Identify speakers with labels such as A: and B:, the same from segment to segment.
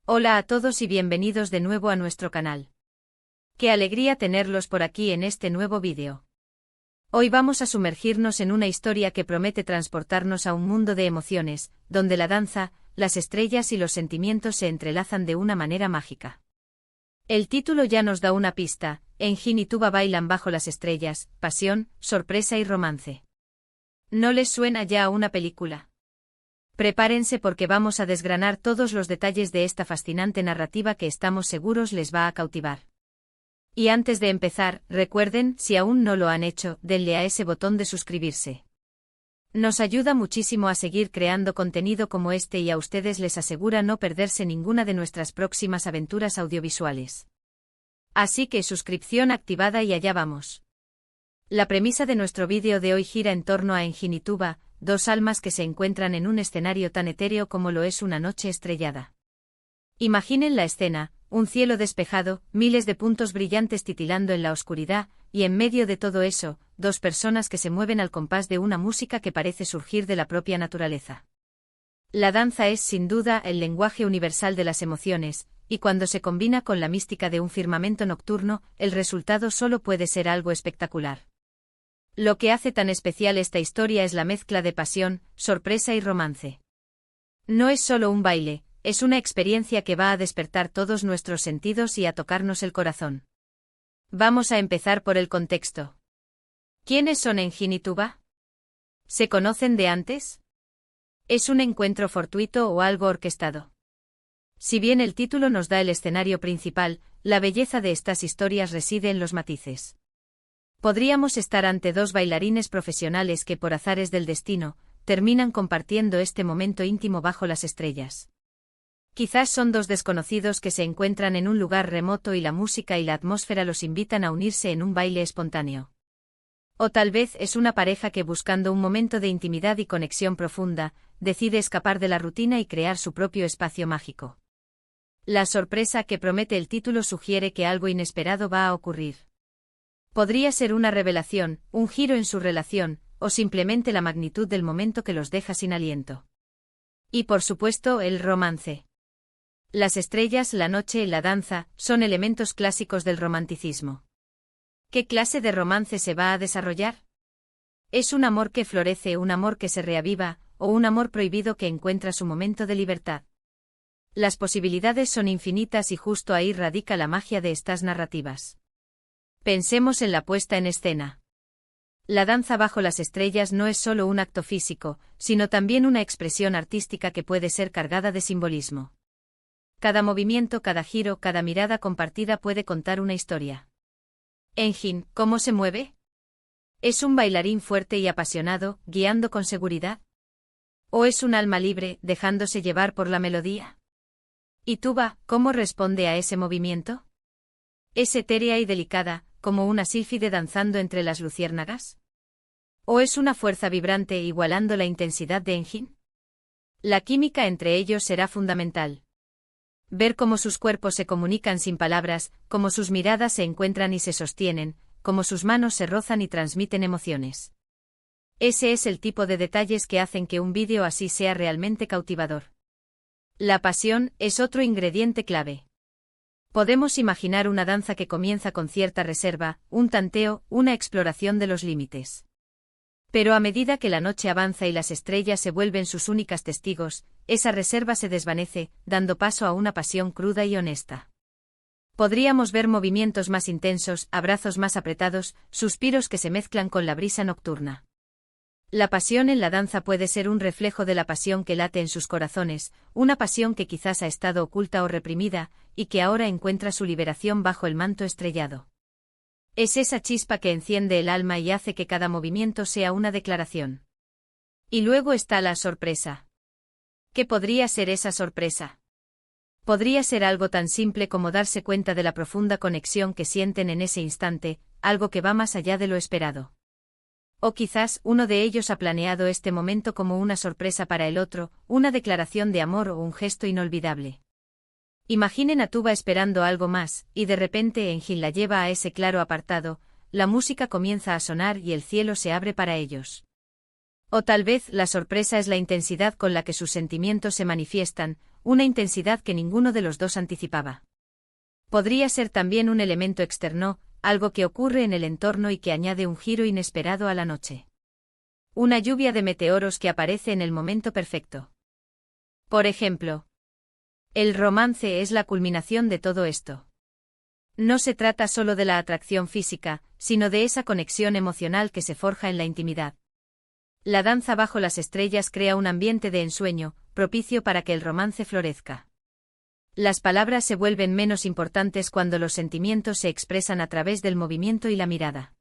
A: Hola a todos y bienvenidos de nuevo a nuestro canal. Qué alegría tenerlos por aquí en este nuevo vídeo. Hoy vamos a sumergirnos en una historia que promete transportarnos a un mundo de emociones, donde la danza, las estrellas y los sentimientos se entrelazan de una manera mágica. El título ya nos da una pista: Engin y Tuba bailan bajo las estrellas, pasión, sorpresa y romance. ¿No les suena ya a una película? Prepárense porque vamos a desgranar todos los detalles de esta fascinante narrativa que estamos seguros les va a cautivar. Y antes de empezar, recuerden, si aún no lo han hecho, denle a ese botón de suscribirse. Nos ayuda muchísimo a seguir creando contenido como este y a ustedes les asegura no perderse ninguna de nuestras próximas aventuras audiovisuales. Así que suscripción activada y allá vamos. La premisa de nuestro vídeo de hoy gira en torno a Engin y Tuba, dos almas que se encuentran en un escenario tan etéreo como lo es una noche estrellada. Imaginen la escena: un cielo despejado, miles de puntos brillantes titilando en la oscuridad, y en medio de todo eso, dos personas que se mueven al compás de una música que parece surgir de la propia naturaleza. La danza es, sin duda, el lenguaje universal de las emociones, y cuando se combina con la mística de un firmamento nocturno, el resultado solo puede ser algo espectacular. Lo que hace tan especial esta historia es la mezcla de pasión, sorpresa y romance. No es solo un baile, es una experiencia que va a despertar todos nuestros sentidos y a tocarnos el corazón. Vamos a empezar por el contexto. ¿Quiénes son Engin y Tuba? ¿Se conocen de antes? ¿Es un encuentro fortuito o algo orquestado? Si bien el título nos da el escenario principal, la belleza de estas historias reside en los matices. Podríamos estar ante dos bailarines profesionales que por azares del destino, terminan compartiendo este momento íntimo bajo las estrellas. Quizás son dos desconocidos que se encuentran en un lugar remoto y la música y la atmósfera los invitan a unirse en un baile espontáneo. O tal vez es una pareja que, buscando un momento de intimidad y conexión profunda, decide escapar de la rutina y crear su propio espacio mágico. La sorpresa que promete el título sugiere que algo inesperado va a ocurrir. Podría ser una revelación, un giro en su relación, o simplemente la magnitud del momento que los deja sin aliento. Y por supuesto, el romance. Las estrellas, la noche y la danza son elementos clásicos del romanticismo. ¿Qué clase de romance se va a desarrollar? ¿Es un amor que florece, un amor que se reaviva, o un amor prohibido que encuentra su momento de libertad? Las posibilidades son infinitas y justo ahí radica la magia de estas narrativas. Pensemos en la puesta en escena. La danza bajo las estrellas no es solo un acto físico, sino también una expresión artística que puede ser cargada de simbolismo. Cada movimiento, cada giro, cada mirada compartida puede contar una historia. Engin, ¿cómo se mueve? ¿Es un bailarín fuerte y apasionado, guiando con seguridad? ¿O es un alma libre, dejándose llevar por la melodía? ¿Y Tuba, cómo responde a ese movimiento? ¿Es etérea y delicada, como una sílfide danzando entre las luciérnagas? ¿O es una fuerza vibrante igualando la intensidad de Engin? La química entre ellos será fundamental. Ver cómo sus cuerpos se comunican sin palabras, cómo sus miradas se encuentran y se sostienen, cómo sus manos se rozan y transmiten emociones. Ese es el tipo de detalles que hacen que un vídeo así sea realmente cautivador. La pasión es otro ingrediente clave. Podemos imaginar una danza que comienza con cierta reserva, un tanteo, una exploración de los límites. Pero a medida que la noche avanza y las estrellas se vuelven sus únicas testigos, esa reserva se desvanece, dando paso a una pasión cruda y honesta. Podríamos ver movimientos más intensos, abrazos más apretados, suspiros que se mezclan con la brisa nocturna. La pasión en la danza puede ser un reflejo de la pasión que late en sus corazones, una pasión que quizás ha estado oculta o reprimida, y que ahora encuentra su liberación bajo el manto estrellado. Es esa chispa que enciende el alma y hace que cada movimiento sea una declaración. Y luego está la sorpresa. ¿Qué podría ser esa sorpresa? Podría ser algo tan simple como darse cuenta de la profunda conexión que sienten en ese instante, algo que va más allá de lo esperado. O quizás uno de ellos ha planeado este momento como una sorpresa para el otro, una declaración de amor o un gesto inolvidable. Imaginen a Tuba esperando algo más, y de repente Engin la lleva a ese claro apartado, la música comienza a sonar y el cielo se abre para ellos. O tal vez la sorpresa es la intensidad con la que sus sentimientos se manifiestan, una intensidad que ninguno de los dos anticipaba. Podría ser también un elemento externo, algo que ocurre en el entorno y que añade un giro inesperado a la noche. Una lluvia de meteoros que aparece en el momento perfecto. Por ejemplo, el romance es la culminación de todo esto. No se trata solo de la atracción física, sino de esa conexión emocional que se forja en la intimidad. La danza bajo las estrellas crea un ambiente de ensueño, propicio para que el romance florezca. Las palabras se vuelven menos importantes cuando los sentimientos se expresan a través del movimiento y la mirada.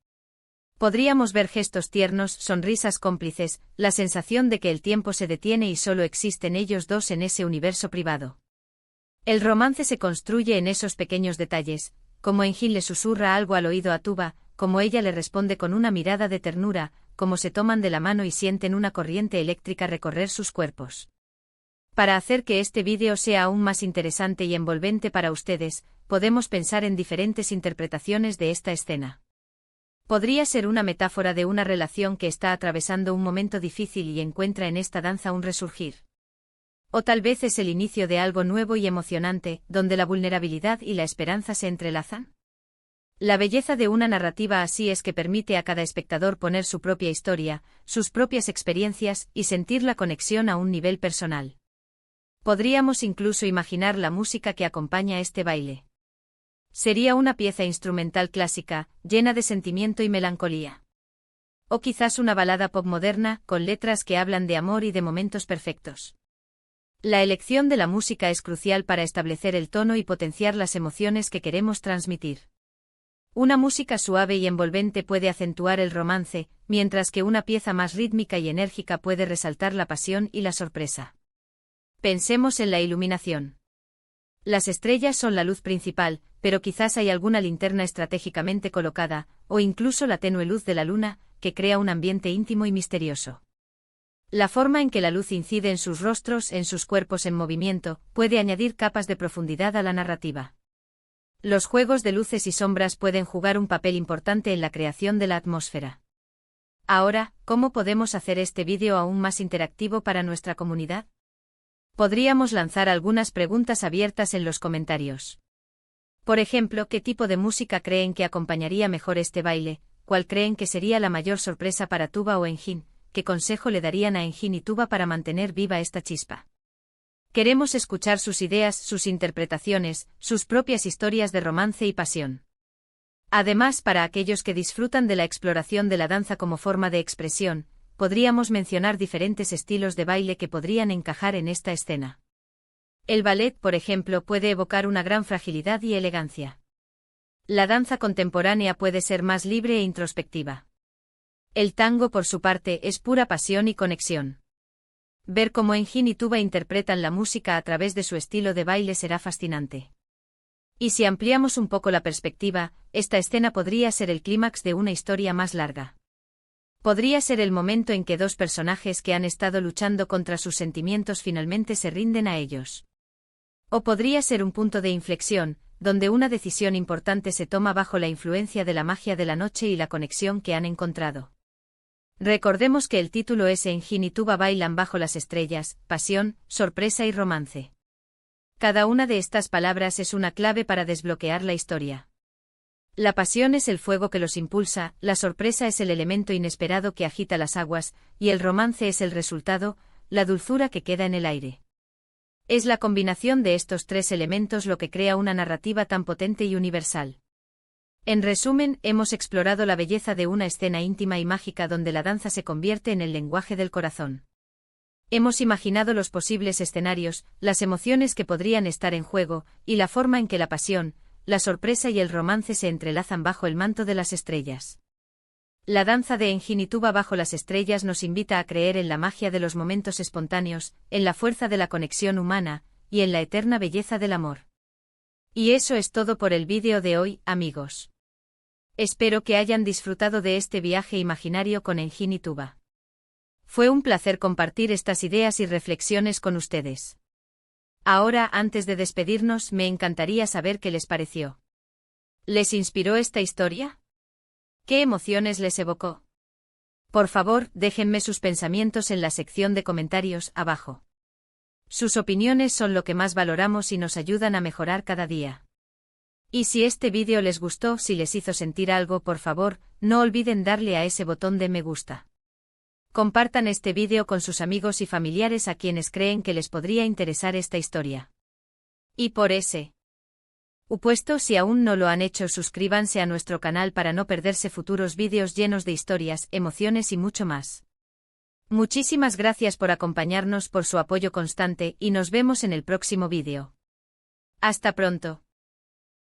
A: Podríamos ver gestos tiernos, sonrisas cómplices, la sensación de que el tiempo se detiene y solo existen ellos dos en ese universo privado. El romance se construye en esos pequeños detalles, como Engin le susurra algo al oído a Tuba, como ella le responde con una mirada de ternura, como se toman de la mano y sienten una corriente eléctrica recorrer sus cuerpos. Para hacer que este vídeo sea aún más interesante y envolvente para ustedes, podemos pensar en diferentes interpretaciones de esta escena. Podría ser una metáfora de una relación que está atravesando un momento difícil y encuentra en esta danza un resurgir. O tal vez es el inicio de algo nuevo y emocionante, donde la vulnerabilidad y la esperanza se entrelazan. La belleza de una narrativa así es que permite a cada espectador poner su propia historia, sus propias experiencias y sentir la conexión a un nivel personal. Podríamos incluso imaginar la música que acompaña este baile. Sería una pieza instrumental clásica, llena de sentimiento y melancolía. O quizás una balada pop moderna, con letras que hablan de amor y de momentos perfectos. La elección de la música es crucial para establecer el tono y potenciar las emociones que queremos transmitir. Una música suave y envolvente puede acentuar el romance, mientras que una pieza más rítmica y enérgica puede resaltar la pasión y la sorpresa. Pensemos en la iluminación. Las estrellas son la luz principal, pero quizás hay alguna linterna estratégicamente colocada, o incluso la tenue luz de la luna, que crea un ambiente íntimo y misterioso. La forma en que la luz incide en sus rostros, en sus cuerpos en movimiento, puede añadir capas de profundidad a la narrativa. Los juegos de luces y sombras pueden jugar un papel importante en la creación de la atmósfera. Ahora, ¿cómo podemos hacer este vídeo aún más interactivo para nuestra comunidad? Podríamos lanzar algunas preguntas abiertas en los comentarios. Por ejemplo, ¿qué tipo de música creen que acompañaría mejor este baile? ¿Cuál creen que sería la mayor sorpresa para Tuba o Engin? ¿Qué consejo le darían a Engin y Tuba para mantener viva esta chispa? Queremos escuchar sus ideas, sus interpretaciones, sus propias historias de romance y pasión. Además, para aquellos que disfrutan de la exploración de la danza como forma de expresión, podríamos mencionar diferentes estilos de baile que podrían encajar en esta escena. El ballet, por ejemplo, puede evocar una gran fragilidad y elegancia. La danza contemporánea puede ser más libre e introspectiva. El tango, por su parte, es pura pasión y conexión. Ver cómo Engin y Tuba interpretan la música a través de su estilo de baile será fascinante. Y si ampliamos un poco la perspectiva, esta escena podría ser el clímax de una historia más larga. Podría ser el momento en que dos personajes que han estado luchando contra sus sentimientos finalmente se rinden a ellos. O podría ser un punto de inflexión, donde una decisión importante se toma bajo la influencia de la magia de la noche y la conexión que han encontrado. Recordemos que el título es Engin y Tuba bailan bajo las estrellas, pasión, sorpresa y romance. Cada una de estas palabras es una clave para desbloquear la historia. La pasión es el fuego que los impulsa, la sorpresa es el elemento inesperado que agita las aguas, y el romance es el resultado, la dulzura que queda en el aire. Es la combinación de estos tres elementos lo que crea una narrativa tan potente y universal. En resumen, hemos explorado la belleza de una escena íntima y mágica donde la danza se convierte en el lenguaje del corazón. Hemos imaginado los posibles escenarios, las emociones que podrían estar en juego, y la forma en que la pasión, la sorpresa y el romance se entrelazan bajo el manto de las estrellas. La danza de Engin y Tuba bajo las estrellas nos invita a creer en la magia de los momentos espontáneos, en la fuerza de la conexión humana, y en la eterna belleza del amor. Y eso es todo por el vídeo de hoy, amigos. Espero que hayan disfrutado de este viaje imaginario con Engin y Tuba. Fue un placer compartir estas ideas y reflexiones con ustedes. Ahora, antes de despedirnos, me encantaría saber qué les pareció. ¿Les inspiró esta historia? ¿Qué emociones les evocó? Por favor, déjenme sus pensamientos en la sección de comentarios abajo. Sus opiniones son lo que más valoramos y nos ayudan a mejorar cada día. Y si este vídeo les gustó, si les hizo sentir algo, por favor, no olviden darle a ese botón de me gusta. Compartan este vídeo con sus amigos y familiares a quienes creen que les podría interesar esta historia. Y por ese supuesto, si aún no lo han hecho, suscríbanse a nuestro canal para no perderse futuros vídeos llenos de historias, emociones y mucho más. Muchísimas gracias por acompañarnos, por su apoyo constante, y nos vemos en el próximo vídeo. Hasta pronto.